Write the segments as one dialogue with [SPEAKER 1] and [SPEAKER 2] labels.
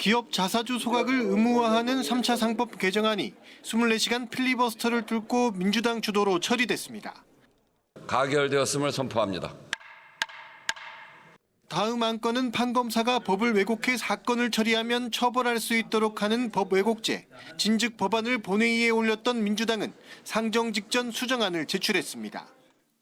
[SPEAKER 1] 기업 자사주 소각을 의무화하는 3차 상법 개정안이 24시간 필리버스터를 뚫고 민주당 주도로 처리됐습니다.
[SPEAKER 2] 가결되었음을 선포합니다.
[SPEAKER 1] 다음 안건은 판검사가 법을 왜곡해 사건을 처리하면 처벌할 수 있도록 하는 법 왜곡죄, 진즉 법안을 본회의에 올렸던 민주당은 상정 직전 수정안을 제출했습니다.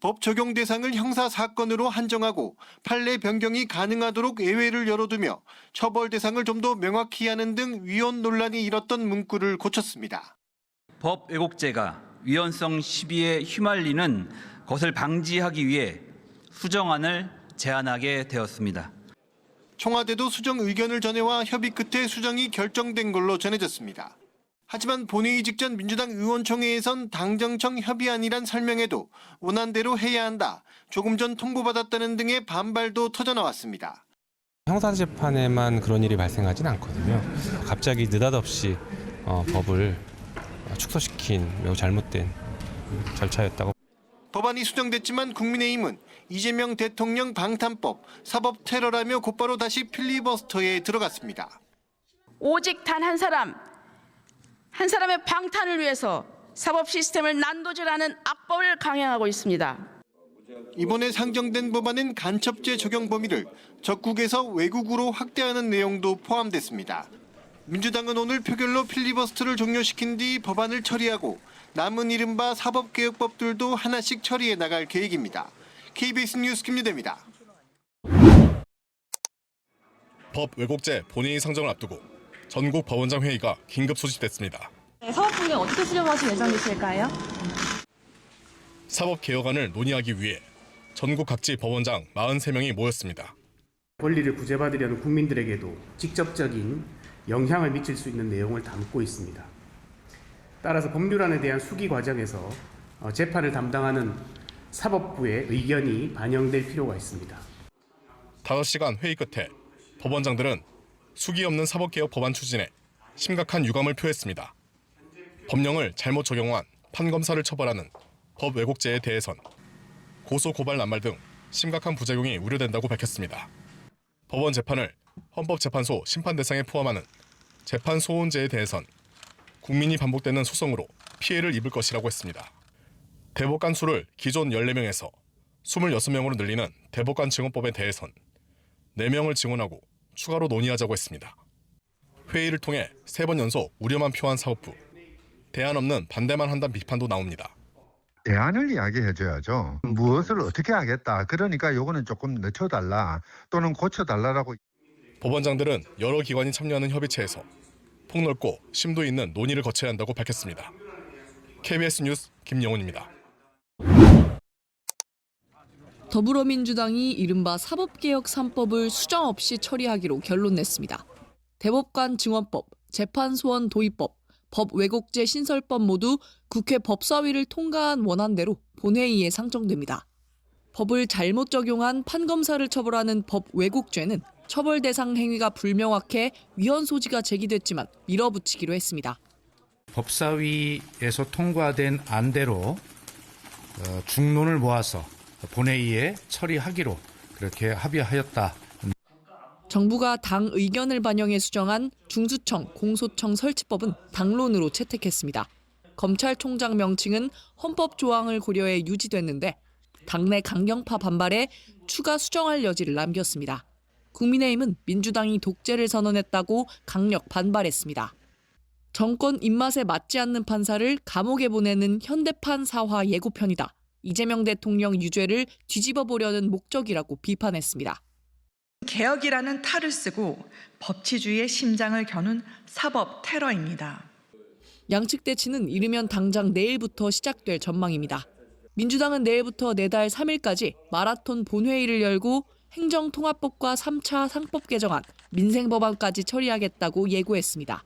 [SPEAKER 1] 법 적용 대상을 형사 사건으로 한정하고 판례 변경이 가능하도록 예외를 열어두며 처벌 대상을 좀 더 명확히 하는 등 위헌 논란이 일었던 문구를 고쳤습니다.
[SPEAKER 3] 법 왜곡죄가 위헌성 시비에 휘말리는 것을 방지하기 위해 수정안을 제안하게 되었습니다.
[SPEAKER 1] 청와대도 수정 의견을 전해와 협의 끝에 수정이 결정된 걸로 전해졌습니다. 하지만 본회의 직전 민주당 의원총회에선 당정청 협의안이란 설명에도 원안대로 해야 한다, 조금 전 통보받았다는 등의 반발도 터져나왔습니다.
[SPEAKER 4] 형사재판에만 그런 일이 발생하진 않거든요. 갑자기 느닷없이 법을 축소시킨 매우 잘못된 절차였다고.
[SPEAKER 1] 법안이 수정됐지만 국민의힘은 이재명 대통령 방탄법, 사법 테러라며 곧바로 다시 필리버스터에 들어갔습니다.
[SPEAKER 5] 오직 단 한 사람의 방탄을 위해서 사법 시스템을 난도질하는 악법을 강행하고 있습니다.
[SPEAKER 1] 이번에 상정된 법안은 간첩죄 적용 범위를 적국에서 외국으로 확대하는 내용도 포함됐습니다. 민주당은 오늘 표결로 필리버스터를 종료시킨 뒤 법안을 처리하고 남은 이른바 사법개혁법들도 하나씩 처리해 나갈 계획입니다. KBS 뉴스 김유대입니다.
[SPEAKER 6] 법 왜곡죄 본회의 상정을 앞두고 전국 법원장 회의가 긴급 소집됐습니다.
[SPEAKER 7] 사법 분쟁 어떻게 수렴하실 예정이실까요?
[SPEAKER 6] 사법 개혁안을 논의하기 위해 전국 각지 법원장 43명이 모였습니다.
[SPEAKER 8] 권리를 구제받으려는 국민들에게도 직접적인 영향을 미칠 수 있는 내용을 담고 있습니다. 따라서 법률안에 대한 수기 과정에서 재판을 담당하는 사법부의 의견이 반영될 필요가 있습니다.
[SPEAKER 6] 5시간 회의 끝에 법원장들은 수기 없는 사법개혁 법안 추진에 심각한 유감을 표했습니다. 법령을 잘못 적용한 판검사를 처벌하는 법 왜곡죄에 대해선 고소 고발 낱말 등 심각한 부작용이 우려된다고 밝혔습니다. 법원 재판을 헌법재판소 심판 대상에 포함하는 재판 소원제에 대해선 국민이 반복되는 소송으로 피해를 입을 것이라고 했습니다. 대법관 수를 기존 14명에서 26명으로 늘리는 대법관 증언법에 대해선 4명을 증언하고 추가로 논의하자고 했습니다. 회의를 통해 3번 연속 우려만 표한 사법부. 대안 없는 반대만 한다는 비판도 나옵니다.
[SPEAKER 9] 대안을 이야기해줘야죠. 무엇을 어떻게 하겠다. 그러니까 요거는 조금 늦춰달라 또는 고쳐달라라고.
[SPEAKER 6] 법원장들은 여러 기관이 참여하는 협의체에서 폭넓고 심도 있는 논의를 거쳐야 한다고 밝혔습니다. KBS 뉴스 김영훈입니다.
[SPEAKER 10] 더불어민주당이 이른바 사법개혁 3법을 수정 없이 처리하기로 결론냈습니다. 대법관 증언법, 재판소원 도입법, 법 왜곡죄 신설법 모두 국회 법사위를 통과한 원안대로 본회의에 상정됩니다. 법을 잘못 적용한 판검사를 처벌하는 법 왜곡죄는 처벌 대상 행위가 불명확해 위헌 소지가 제기됐지만 밀어붙이기로 했습니다.
[SPEAKER 11] 법사위에서 통과된 안대로 중론을 모아서 본회의에 처리하기로 그렇게 합의하였다.
[SPEAKER 10] 정부가 당 의견을 반영해 수정한 중수청, 공소청 설치법은 당론으로 채택했습니다. 검찰총장 명칭은 헌법 조항을 고려해 유지됐는데 당내 강경파 반발에 추가 수정할 여지를 남겼습니다. 국민의힘은 민주당이 독재를 선언했다고 강력 반발했습니다. 정권 입맛에 맞지 않는 판사를 감옥에 보내는 현대판 사화 예고편이다. 이재명 대통령 유죄를 뒤집어 보려는 목적이라고 비판했습니다.
[SPEAKER 12] 개혁이라는 탈을 쓰고 법치주의의 심장을 겨눈 사법 테러입니다.
[SPEAKER 10] 양측 대치는 이르면 당장 내일부터 시작될 전망입니다. 민주당은 내일부터 내달 3일까지 마라톤 본회의를 열고 행정통합법과 3차 상법 개정안, 민생법안까지 처리하겠다고 예고했습니다.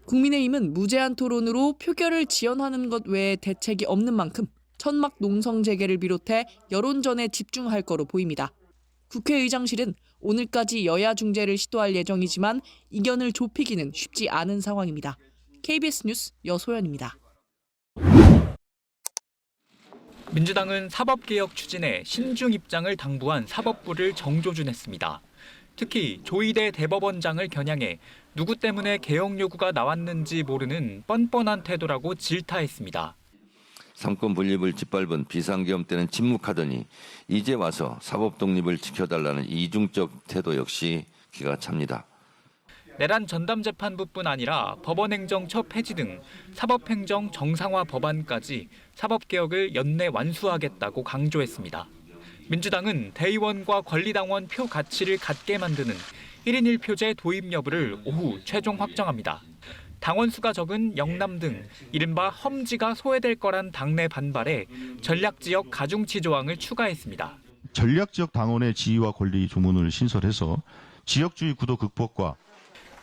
[SPEAKER 10] 국민의힘은 무제한 토론으로 표결을 지연하는 것 외에 대책이 없는 만큼 천막 농성 재개를 비롯해 여론전에 집중할 거로 보입니다. 국회의장실은 오늘까지 여야 중재를 시도할 예정이지만 이견을 좁히기는 쉽지 않은 상황입니다. KBS 뉴스 여소연입니다.
[SPEAKER 13] 민주당은 사법개혁 추진에 신중 입장을 당부한 사법부를 정조준했습니다. 특히 조희대 대법원장을 겨냥해 누구 때문에 개혁 요구가 나왔는지 모르는 뻔뻔한 태도라고 질타했습니다.
[SPEAKER 2] 삼권 분립을 짓밟은 비상계엄 때는 침묵하더니 이제 와서 사법 독립을 지켜달라는 이중적 태도 역시 기가 찹니다.
[SPEAKER 13] 내란 전담재판부뿐 아니라 법원행정 첫 폐지 등 사법행정 정상화 법안까지 사법개혁을 연내 완수하겠다고 강조했습니다. 민주당은 대의원과 권리당원 표 가치를 같게 만드는 1인 1표제 도입 여부를 오후 최종 확정합니다. 당원 수가 적은 영남 등 이른바 험지가 소외될 거란 당내 반발에 전략지역 가중치 조항을 추가했습니다.
[SPEAKER 14] 전략지역 당원의 지위와 권리 조문을 신설해서 지역주의 구도 극복과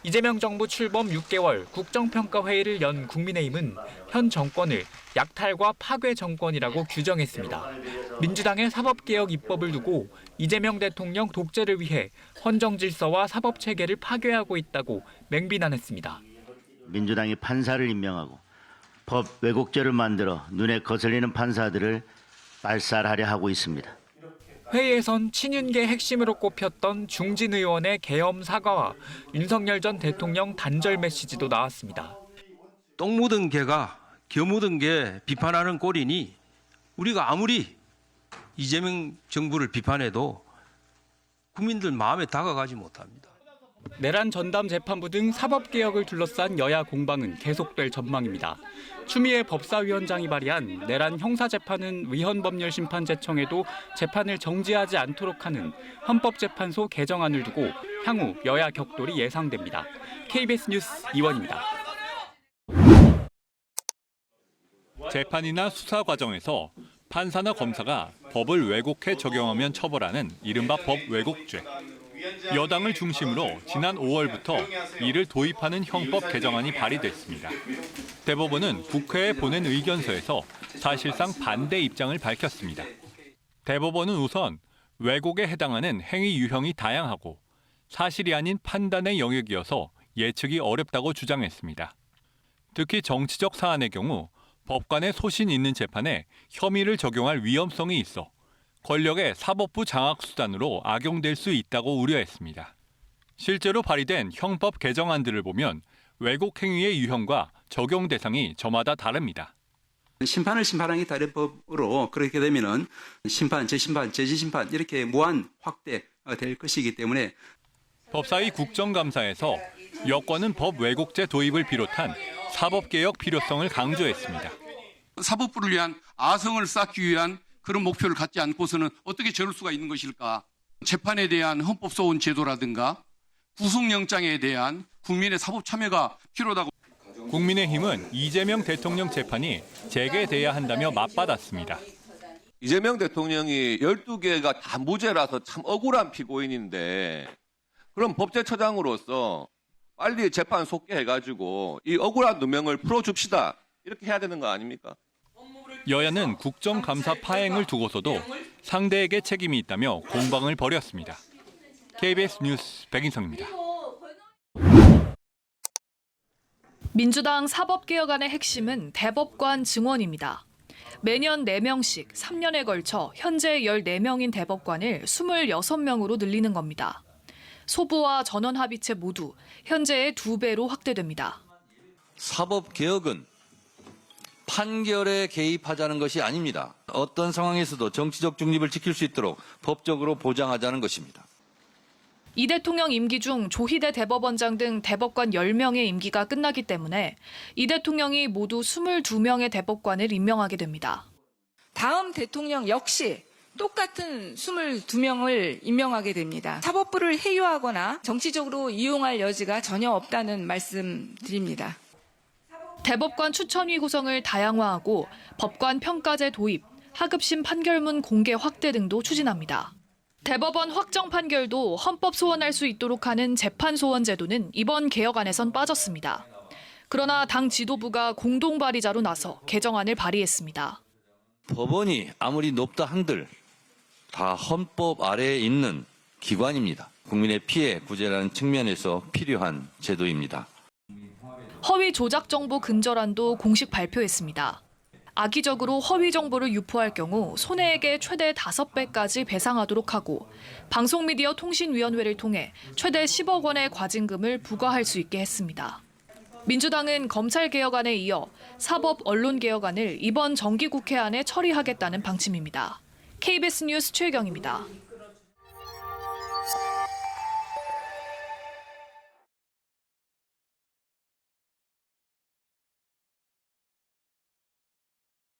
[SPEAKER 13] 이재명 정부 출범 6개월 국정평가회의를 연 국민의힘은 현 정권을 약탈과 파괴 정권이라고 규정했습니다. 민주당의 사법개혁 입법을 두고 이재명 대통령 독재를 위해 헌정질서와 사법체계를 파괴하고 있다고 맹비난했습니다.
[SPEAKER 15] 민주당이 판사를 임명하고 법 왜곡죄를 만들어 눈에 거슬리는 판사들을 말살하려 하고 있습니다.
[SPEAKER 13] 회의에선 친윤계 핵심으로 꼽혔던 중진 의원의 계엄 사과와 윤석열 전 대통령 단절 메시지도 나왔습니다.
[SPEAKER 16] 똥 묻은 개가 겨 묻은 개 비판하는 꼴이니 우리가 아무리 이재명 정부를 비판해도 국민들 마음에 다가가지 못합니다.
[SPEAKER 13] 내란 전담 재판부 등 사법개혁을 둘러싼 여야 공방은 계속될 전망입니다. 추미애 법사위원장이 발의한 내란 형사재판은 위헌법률심판제청에도 재판을 정지하지 않도록 하는 헌법재판소 개정안을 두고 향후 여야 격돌이 예상됩니다. KBS 뉴스 이원입니다.
[SPEAKER 17] 재판이나 수사 과정에서 판사나 검사가 법을 왜곡해 적용하면 처벌하는 이른바 법 왜곡죄. 여당을 중심으로 지난 5월부터 이를 도입하는 형법 개정안이 발의됐습니다. 대법원은 국회에 보낸 의견서에서 사실상 반대 입장을 밝혔습니다. 대법원은 우선 왜곡에 해당하는 행위 유형이 다양하고 사실이 아닌 판단의 영역이어서 예측이 어렵다고 주장했습니다. 특히 정치적 사안의 경우 법관의 소신 있는 재판에 혐의를 적용할 위험성이 있어 권력의 사법부 장악 수단으로 악용될 수 있다고 우려했습니다. 실제로 발의된 형법 개정안들을 보면 왜곡 행위의 유형과 적용 대상이 저마다 다릅니다.
[SPEAKER 18] 심판을 심판하기 다른 법으로 그렇게 되면은 심판, 재심판, 재심판 이렇게 무한 확대될 것이기 때문에
[SPEAKER 17] 법사위 국정감사에서 여권은 법 왜곡죄 도입을 비롯한 사법개혁 필요성을 강조했습니다.
[SPEAKER 19] 사법부를 위한 아성을 쌓기 위한 그런 목표를 갖지 않고서는 어떻게 저럴 수가 있는 것일까? 재판에 대한 헌법소원 제도라든가 구속영장에 대한 국민의 사법 참여가 필요하다고.
[SPEAKER 17] 국민의힘은 이재명 대통령 재판이 재개돼야 한다며 맞받았습니다.
[SPEAKER 20] 이재명 대통령이 12개가 다 무죄라서 참 억울한 피고인인데 그럼 법제처장으로서 빨리 재판 속개해가지고 이 억울한 누명을 풀어줍시다. 이렇게 해야 되는 거 아닙니까?
[SPEAKER 17] 여야는 국정감사 파행을 두고서도 상대에게 책임이 있다며 공방을 벌였습니다. KBS 뉴스 백인성입니다.
[SPEAKER 10] 민주당 사법개혁안의 핵심은 대법관 증원입니다. 매년 4명씩 3년에 걸쳐 현재 14명인 대법관을 26명으로 늘리는 겁니다. 소부와 전원합의체 모두 현재의 2배로 확대됩니다.
[SPEAKER 2] 사법개혁은 판결에 개입하자는 것이 아닙니다. 어떤 상황에서도 정치적 중립을 지킬 수 있도록 법적으로 보장하자는 것입니다.
[SPEAKER 10] 이 대통령 임기 중 조희대 대법원장 등 대법관 10명의 임기가 끝나기 때문에 이 대통령이 모두 22명의 대법관을 임명하게 됩니다.
[SPEAKER 21] 다음 대통령 역시 똑같은 22명을 임명하게 됩니다. 사법부를 해유하거나 정치적으로 이용할 여지가 전혀 없다는 말씀 드립니다.
[SPEAKER 10] 대법관 추천위 구성을 다양화하고 법관 평가제 도입, 하급심 판결문 공개 확대 등도 추진합니다. 대법원 확정 판결도 헌법 소원할 수 있도록 하는 재판 소원 제도는 이번 개혁안에선 빠졌습니다. 그러나 당 지도부가 공동 발의자로 나서 개정안을 발의했습니다.
[SPEAKER 2] 법원이 아무리 높다 한들 다 헌법 아래에 있는 기관입니다. 국민의 피해 구제라는 측면에서 필요한 제도입니다.
[SPEAKER 10] 허위 조작 정보 근절안도 공식 발표했습니다.
[SPEAKER 3] 악의적으로 허위 정보를 유포할 경우 손해액의 최대 5배까지 배상하도록 하고 방송미디어통신위원회를 통해 최대 10억 원의 과징금을 부과할 수 있게 했습니다. 민주당은 검찰개혁안에 이어 사법 언론개혁안을 이번 정기국회 안에 처리하겠다는 방침입니다. KBS 뉴스 최혜경입니다.